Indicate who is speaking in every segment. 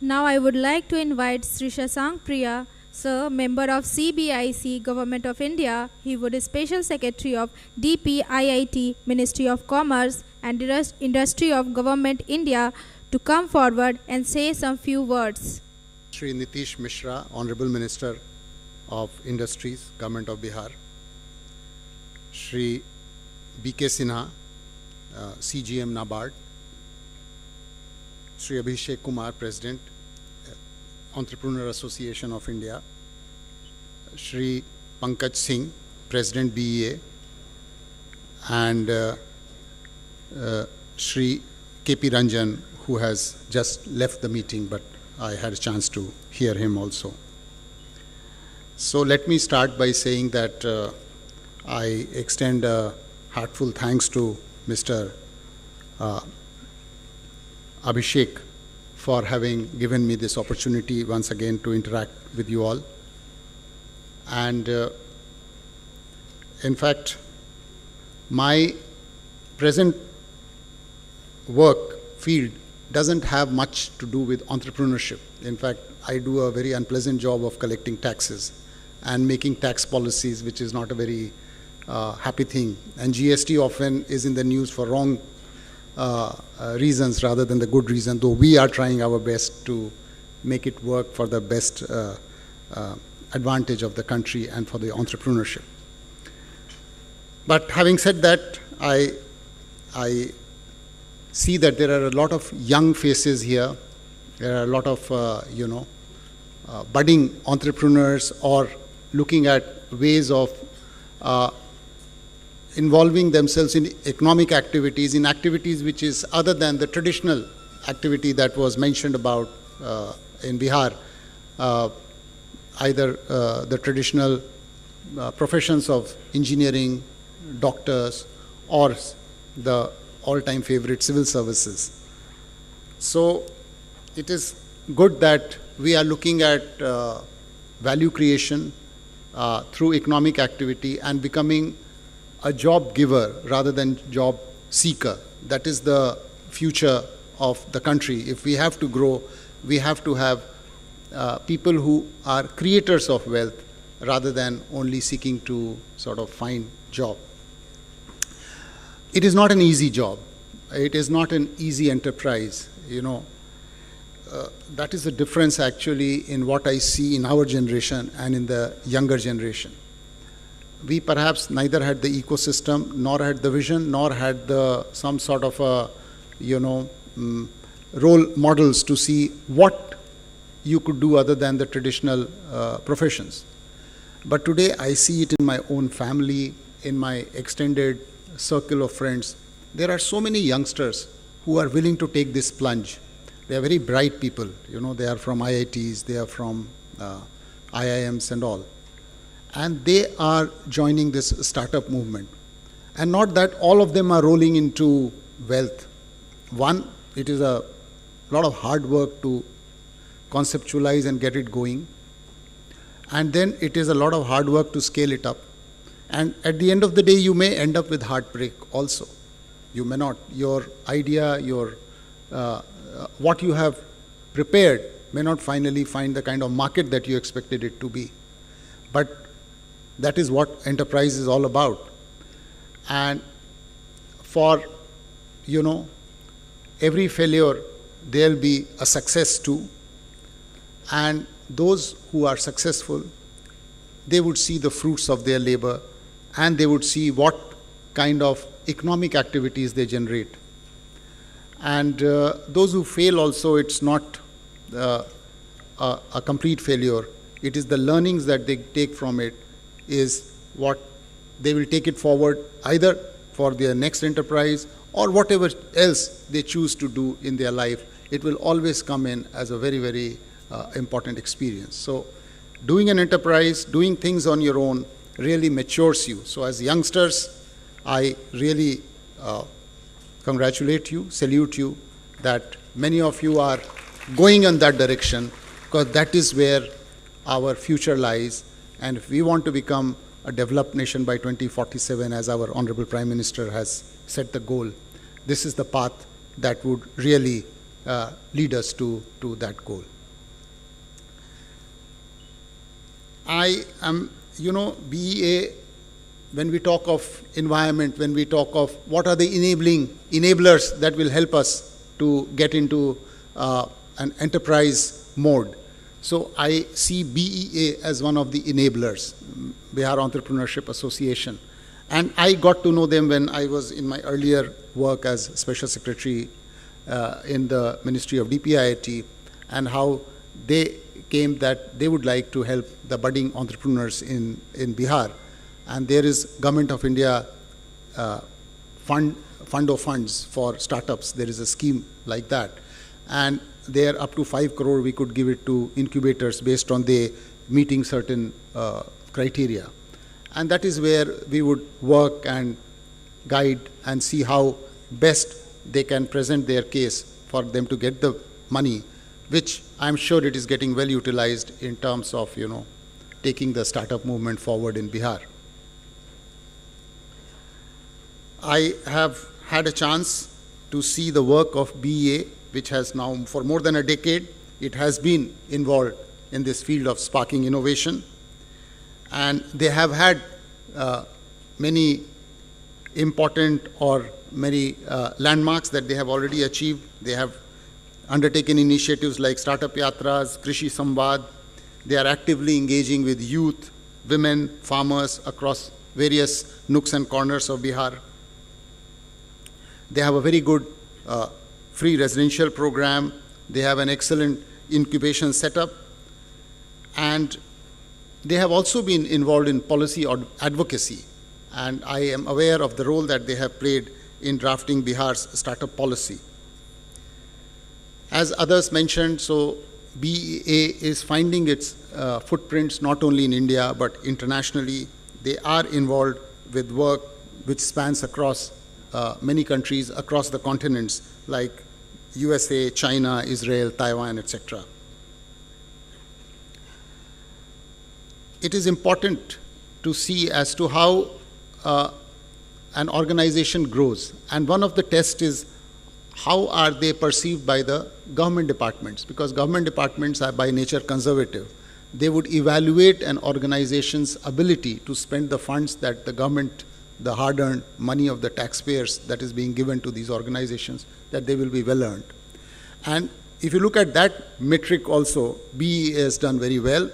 Speaker 1: Now I would like to invite Shri Shashank Priya, Sir, member of CBIC, Government of India. He would be Special Secretary of DPIIT, Ministry of Commerce and Industry of Government India, to come forward and say some few words.
Speaker 2: Shri Nitish Mishra, Honorable Minister of Industries, Government of Bihar. Shri B.K. Sinha, CGM NABARD. Shri Abhishek Kumar, President, Entrepreneur Association of India. Shri Pankaj Singh, President BEA. And Shri K.P. Ranjan, who has just left the meeting, but I had a chance to hear him also. So let me start by saying that I extend heartful thanks to Mr. Abhishek for having given me this opportunity once again to interact with you all. And in fact, my present work field doesn't have much to do with entrepreneurship. In fact, I do a very unpleasant job of collecting taxes and making tax policies, which is not a very happy thing. And GST often is in the news for wrong reasons rather than the good reason, though we are trying our best to make it work for the best advantage of the country and for the entrepreneurship. But having said that, I see that there are a lot of young faces here. There are a lot of, budding entrepreneurs or looking at ways of involving themselves in economic activities, in activities which is other than the traditional activity that was mentioned about in Bihar, either the traditional professions of engineering, doctors, or the all-time favorite civil services. So it is good that we are looking at value creation through economic activity and becoming a job giver rather than job seeker. That is the future of the country. If we have to grow, we have to have people who are creators of wealth rather than only seeking to sort of find job. It is not an easy job. It is not an easy enterprise, that is the difference actually in what I see in our generation and in the younger generation. We perhaps neither had the ecosystem, nor had the vision, nor had some sort of role models to see what you could do other than the traditional professions. But today I see it in my own family, in my extended circle of friends. There are so many youngsters who are willing to take this plunge. They are very bright people. They are from IITs, they are from IIMs and all. And they are joining this startup movement. And not that all of them are rolling into wealth. One, it is a lot of hard work to conceptualize and get it going. And then it is a lot of hard work to scale it up. And at the end of the day, you may end up with heartbreak also. You may not. Your idea, what you have prepared may not finally find the kind of market that you expected it to be. But that is what enterprise is all about. And for, every failure, there will be a success too. And those who are successful, they would see the fruits of their labor and they would see what kind of economic activities they generate. And those who fail also, it's not a complete failure. It is the learnings that they take from it is what they will take it forward either for their next enterprise or whatever else they choose to do in their life. It will always come in as a very, very important experience. So doing an enterprise, doing things on your own really matures you. So as youngsters, I really congratulate you, salute you, that many of you are going in that direction, because that is where our future lies. And if we want to become a developed nation by 2047, as our Honorable Prime Minister has set the goal, this is the path that would really lead us to that goal. I am, BEA, when we talk of environment, when we talk of what are the enablers that will help us to get into an enterprise mode. So I see BEA as one of the enablers, Bihar Entrepreneurship Association. And I got to know them when I was in my earlier work as Special Secretary in the Ministry of DPIIT, and how they came that they would like to help the budding entrepreneurs in Bihar. And there is Government of India fund of funds for startups. There is a scheme like that. And there up to 5 crore we could give it to incubators based on they meeting certain criteria. And that is where we would work and guide and see how best they can present their case for them to get the money, which I'm sure it is getting well utilized in terms of, taking the startup movement forward in Bihar. I have had a chance to see the work of BEA, which has now, for more than a decade, it has been involved in this field of sparking innovation. And they have had many important or many landmarks that they have already achieved. They have undertaken initiatives like Startup Yatras, Krishi Samvad. They are actively engaging with youth, women, farmers across various nooks and corners of Bihar. They have a very good free residential program. They have an excellent incubation setup. And they have also been involved in policy or advocacy. And I am aware of the role that they have played in drafting Bihar's startup policy. As others mentioned, so BEA is finding its footprints not only in India but internationally. They are involved with work which spans across many countries across the continents like USA, China, Israel, Taiwan, etc. It is important to see as to how an organization grows. And one of the tests is how are they perceived by the government departments, because government departments are by nature conservative. They would evaluate an organization's ability to spend the funds that the government, the hard-earned money of the taxpayers that is being given to these organizations, that they will be well earned. And if you look at that metric also, BEA has done very well.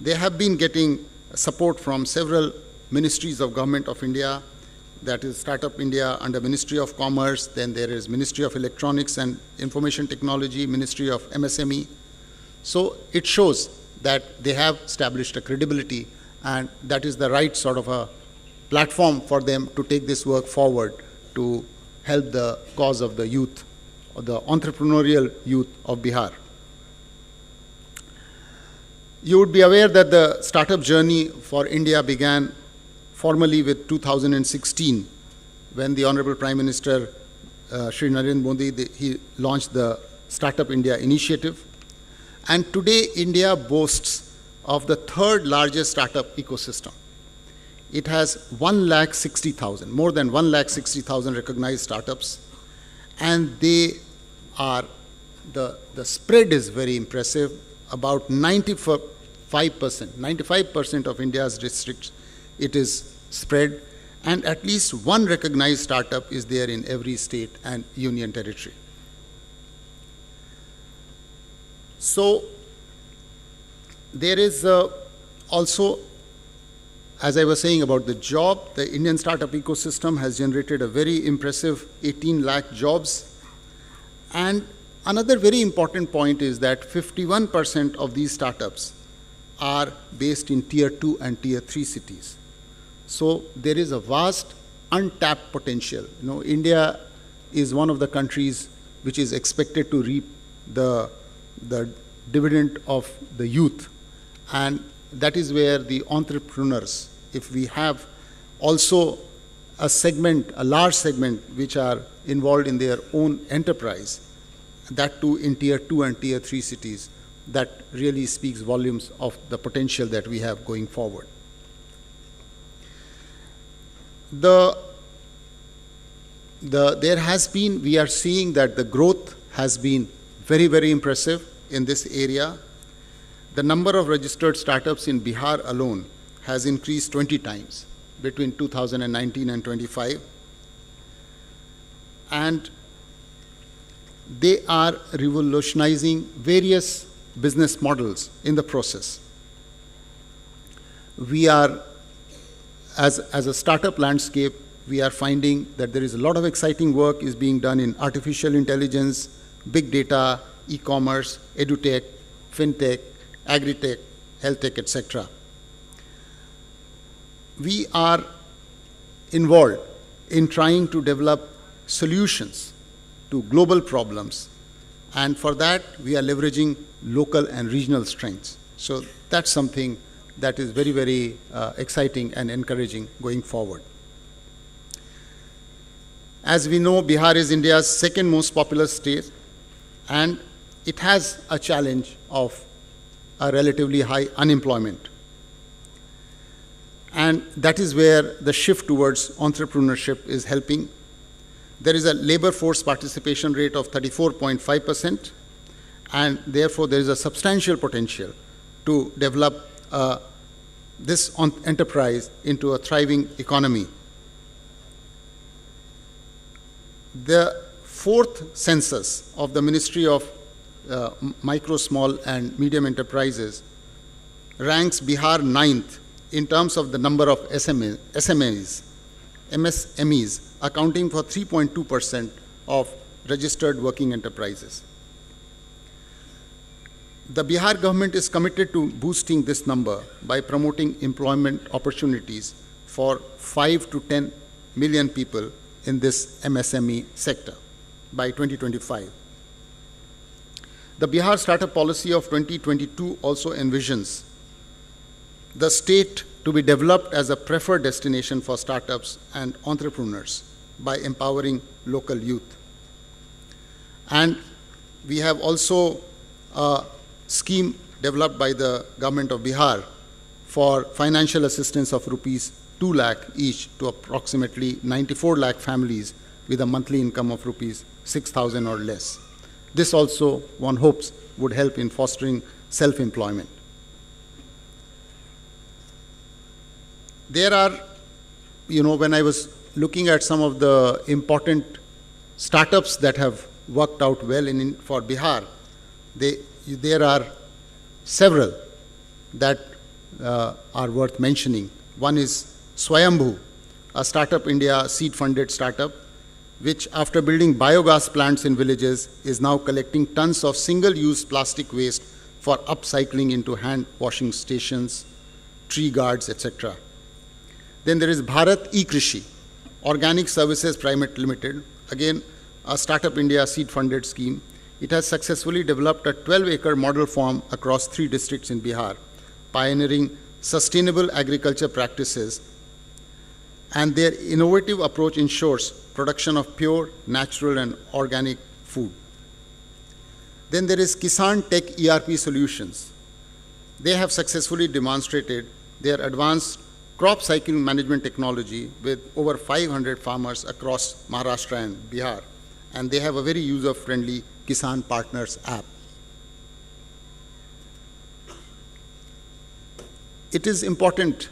Speaker 2: They have been getting support from several ministries of Government of India, that is Startup India under Ministry of Commerce, then there is Ministry of Electronics and Information Technology, Ministry of MSME. So it shows that they have established a credibility, and that is the right sort of a platform for them to take this work forward to help the cause of the youth, or the entrepreneurial youth of Bihar. You would be aware that the startup journey for India began formally with 2016, when the Honorable Prime Minister Shri Narendra Modi, he launched the Startup India initiative. And today India boasts of the third largest startup ecosystem. It has 160,000, more than 160,000 recognized startups, and they are, the spread is very impressive. About 95% of India's districts, it is spread, and at least one recognized startup is there in every state and union territory. So there is also, as I was saying about the job, the Indian startup ecosystem has generated a very impressive 18 lakh jobs. And another very important point is that 51% of these startups are based in Tier 2 and Tier 3 cities. So there is a vast untapped potential. India is one of the countries which is expected to reap the dividend of the youth. And that is where the entrepreneurs, if we have also a segment, a large segment, which are involved in their own enterprise, that too in Tier 2 and Tier 3 cities, that really speaks volumes of the potential that we have going forward. There has been, we are seeing that the growth has been very, very impressive in this area. The number of registered startups in Bihar alone has increased 20 times between 2019 and 25. And they are revolutionizing various business models in the process. We are, as a startup landscape, we are finding that there is a lot of exciting work is being done in artificial intelligence, big data, e-commerce, edutech, fintech, agri-tech, health tech, etc. We are involved in trying to develop solutions to global problems, and for that we are leveraging local and regional strengths. So that's something that is very, very exciting and encouraging going forward. As we know, Bihar is India's second most populous state, and it has a challenge of a relatively high unemployment. And that is where the shift towards entrepreneurship is helping. There is a labor force participation rate of 34.5%, and therefore there is a substantial potential to develop this enterprise into a thriving economy. The fourth census of the Ministry of Micro, Small and Medium Enterprises ranks Bihar 9th in terms of the number of MSMEs, accounting for 3.2% of registered working enterprises. The Bihar government is committed to boosting this number by promoting employment opportunities for 5 to 10 million people in this MSME sector by 2025. The Bihar Startup Policy of 2022 also envisions the state to be developed as a preferred destination for startups and entrepreneurs by empowering local youth. And we have also a scheme developed by the government of Bihar for financial assistance of rupees 2 lakh each to approximately 94 lakh families with a monthly income of rupees 6,000 or less. This also, one hopes, would help in fostering self-employment. There are, when I was looking at some of the important startups that have worked out well for Bihar, there are several that are worth mentioning. One is Swayambhu, a Startup India seed-funded startup, which after building biogas plants in villages is now collecting tons of single-use plastic waste for upcycling into hand washing stations, tree guards, etc. Then there is Bharat E-Krishi, Organic Services Private Limited, again a Startup India seed-funded scheme. It has successfully developed a 12-acre model farm across 3 districts in Bihar, pioneering sustainable agriculture practices, and their innovative approach ensures production of pure, natural and organic food. Then there is Kisan Tech ERP Solutions. They have successfully demonstrated their advanced crop cycle management technology with over 500 farmers across Maharashtra and Bihar, and they have a very user-friendly Kisan Partners app. It is important,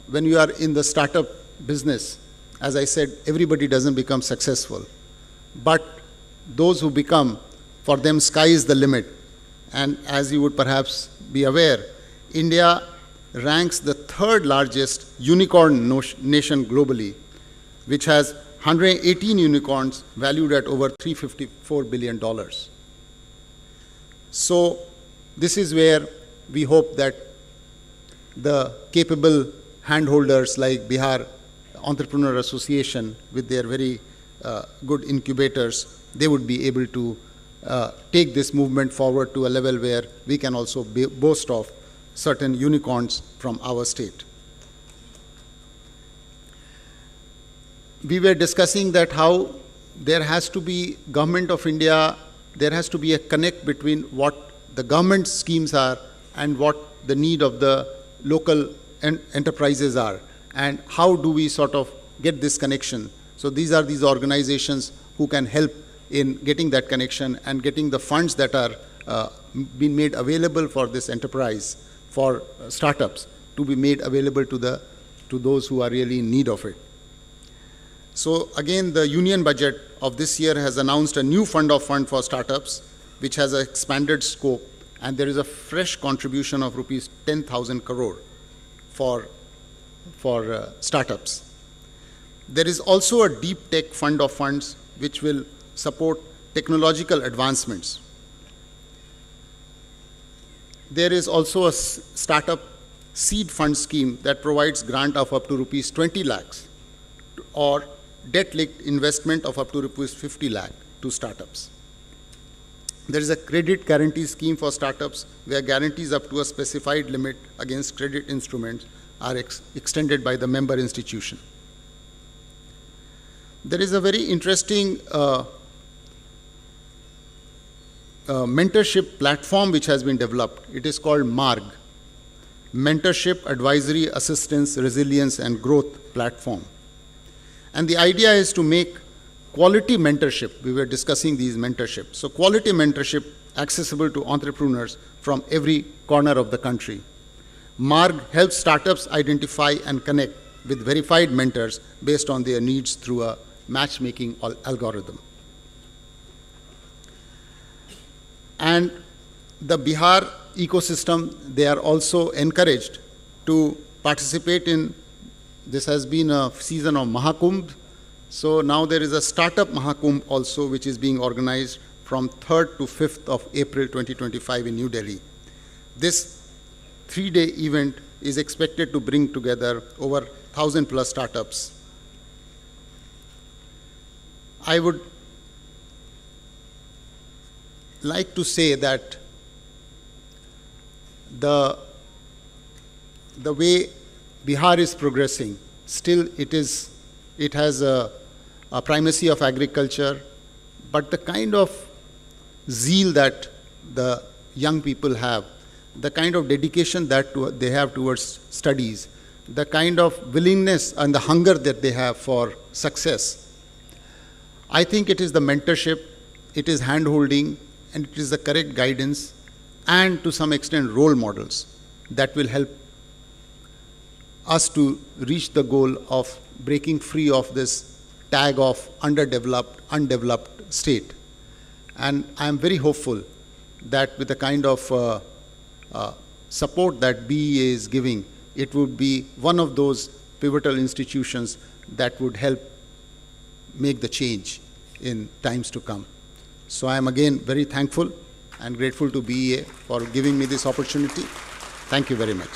Speaker 2: when you are in the startup business, as I said, everybody doesn't become successful, but those who become, for them sky is the limit. And as you would perhaps be aware, India ranks the 3rd largest unicorn nation globally, which has 118 unicorns valued at over $354 billion. So this is where we hope that the capable handholders like Bihar Entrepreneur Association, with their very good incubators, they would be able to take this movement forward to a level where we can also boast of certain unicorns from our state. We were discussing that how there has to be Government of India, there has to be a connect between what the government schemes are and what the need of the local enterprises are, and how do we sort of get this connection. So these are these organizations who can help in getting that connection and getting the funds that are being made available for this enterprise, for startups, to be made available to those who are really in need of it. So again, the union budget of this year has announced a new fund of fund for startups, which has an expanded scope, and there is a fresh contribution of rupees 10,000 crore for startups. There is also a deep tech fund of funds which will support technological advancements. There is also a startup seed fund scheme that provides grant of up to rupees 20 lakhs or debt-linked investment of up to rupees 50 lakh to startups. There is a credit guarantee scheme for startups where guarantees up to a specified limit against credit instruments are extended by the member institution. There is a very interesting mentorship platform which has been developed. It is called MARG, Mentorship, Advisory, Assistance, Resilience and Growth Platform. And the idea is to make quality mentorship. We were discussing these mentorships. So quality mentorship accessible to entrepreneurs from every corner of the country. MARG helps startups identify and connect with verified mentors based on their needs through a matchmaking algorithm. And the Bihar ecosystem, they are also encouraged to participate in, this has been a season of Mahakumbh. So now there is a Startup Mahakumbh also, which is being organized from 3rd to 5th of April 2025 in New Delhi. This 3-day event is expected to bring together over 1,000 plus startups. I would like to say that the way Bihar is progressing, still it has a primacy of agriculture, but the kind of zeal that the young people have, the kind of dedication that they have towards studies, the kind of willingness and the hunger that they have for success, I think it is the mentorship, it is hand-holding, and it is the correct guidance, and to some extent role models that will help us to reach the goal of breaking free of this tag of undeveloped state. And I am very hopeful that with the kind of support that BEA is giving, it would be one of those pivotal institutions that would help make the change in times to come. So I am again very thankful and grateful to BEA for giving me this opportunity. Thank you very much.